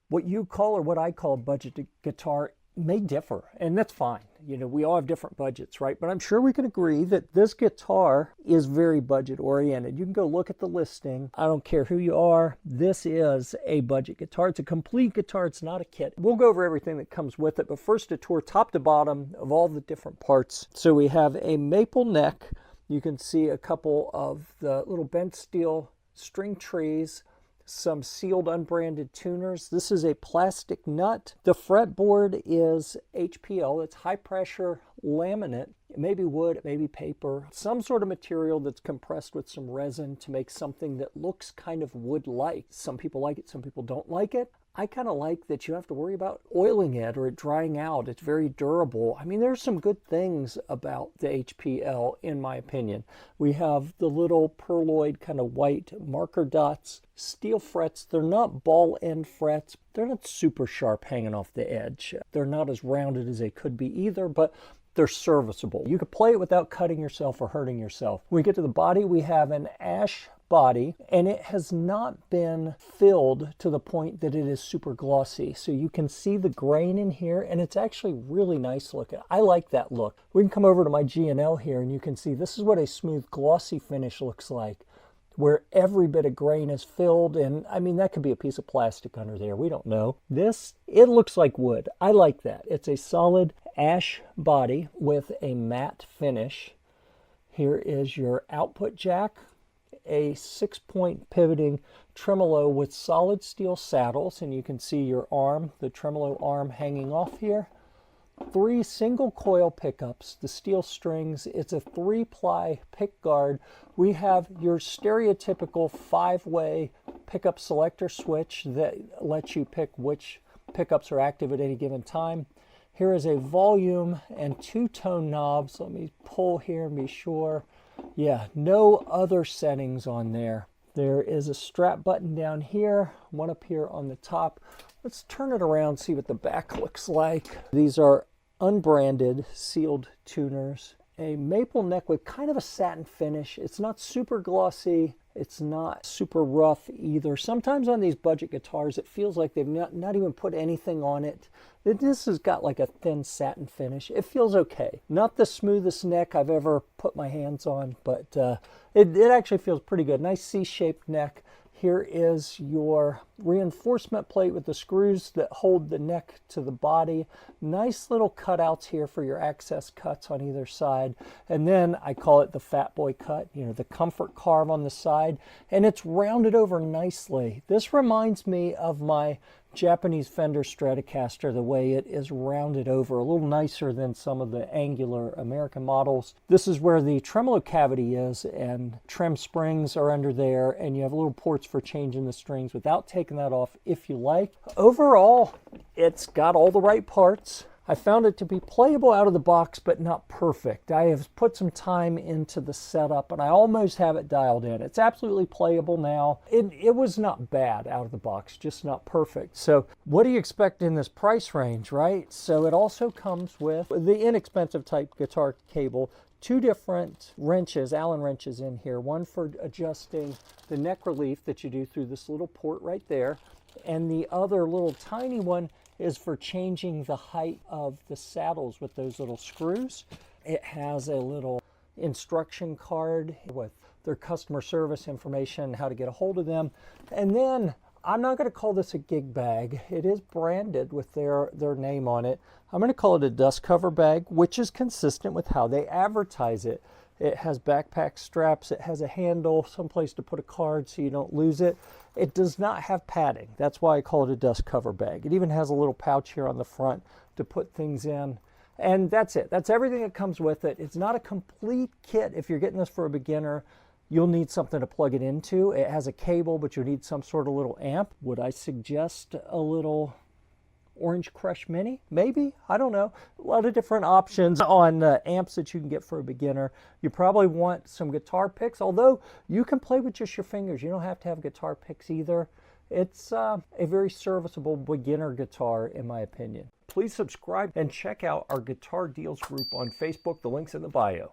What you call or what I call a budget guitar may differ, and that's fine. You know, we all have different budgets, right? But I'm sure we can agree that this guitar is very budget oriented. You can go look at the listing. I don't care who you are. This is a budget guitar. It's a complete guitar. It's not a kit. We'll go over everything that comes with it, but first a tour top to bottom of all the different parts. So we have a maple neck. You can see a couple of the little bent steel string trees, some sealed unbranded tuners. This is a plastic nut. The fretboard is HPL. It's high pressure laminate. It may be wood, it may be paper, some sort of material that's compressed with some resin to make something that looks kind of wood-like. Some people like it, some people don't like it. I kind of like that you have to worry about oiling it or it drying out. It's very durable. I mean, there's some good things about the HPL, in my opinion. We have the little pearloid kind of white marker dots, steel frets. They're not ball end frets. They're not super sharp hanging off the edge. They're not as rounded as they could be either, but they're serviceable. You could play it without cutting yourself or hurting yourself. When we get to the body, we have an ash body, and it has not been filled to the point that it is super glossy. So you can see the grain in here, and it's actually really nice looking. I like that look. We can come over to my G&L here, and you can see this is what a smooth glossy finish looks like, where every bit of grain is filled. And I mean, that could be a piece of plastic under there. We don't know. This, it looks like wood. I like that. It's a solid ash body with a matte finish. Here is your output jack, a 6-point pivoting tremolo with solid steel saddles, and you can see your arm, the tremolo arm hanging off here. 3 single coil pickups, the steel strings. It's a 3-ply pick guard. We have your stereotypical 5-way pickup selector switch that lets you pick which pickups are active at any given time. Here is a volume and 2 tone knobs. Let me pull here and be sure. Yeah, no other settings on there. There is a strap button down here, one up here on the top. Let's turn it around, see what the back looks like. These are unbranded sealed tuners. A maple neck with kind of a satin finish. It's not super glossy. It's not super rough either. Sometimes on these budget guitars, it feels like they've not even put anything on it. This has got like a thin satin finish. It feels okay. Not the smoothest neck I've ever put my hands on, but it actually feels pretty good. Nice C-shaped neck. Here is your reinforcement plate with the screws that hold the neck to the body. Nice little cutouts here for your access cuts on either side. And then I call it the fat boy cut, you know, the comfort carve on the side. And it's rounded over nicely. This reminds me of my Japanese Fender Stratocaster, the way it is rounded over, a little nicer than some of the angular American models. This is where the tremolo cavity is, and trim springs are under there, and you have little ports for changing the strings without taking that off if you like. Overall, it's got all the right parts. I found it to be playable out of the box, but not perfect. I have put some time into the setup, and I almost have it dialed in. It's absolutely playable now. It was not bad out of the box, just not perfect. So what do you expect in this price range, right? So it also comes with the inexpensive type guitar cable, 2 different wrenches, Allen wrenches in here, one for adjusting the neck relief that you do through this little port right there, and the other little tiny one is for changing the height of the saddles with those little screws. It has a little instruction card with their customer service information, how to get a hold of them. And then I'm not going to call this a gig bag. It is branded with their name on it. I'm going to call it a dust cover bag, which is consistent with how they advertise it. It has backpack straps, it has a handle, someplace to put a card so you don't lose it. It does not have padding. That's why I call it a dust cover bag. It even has a little pouch here on the front to put things in. And that's it. That's everything that comes with it. It's not a complete kit. If you're getting this for a beginner, you'll need something to plug it into. It has a cable, but you need some sort of little amp. Would I suggest a little Orange Crush Mini? Maybe, I don't know. A lot of different options on amps that you can get for a beginner. You probably want some guitar picks, although you can play with just your fingers. You don't have to have guitar picks either. It's a very serviceable beginner guitar, in my opinion. Please subscribe and check out our Guitar Deals group on Facebook. The link's in the bio.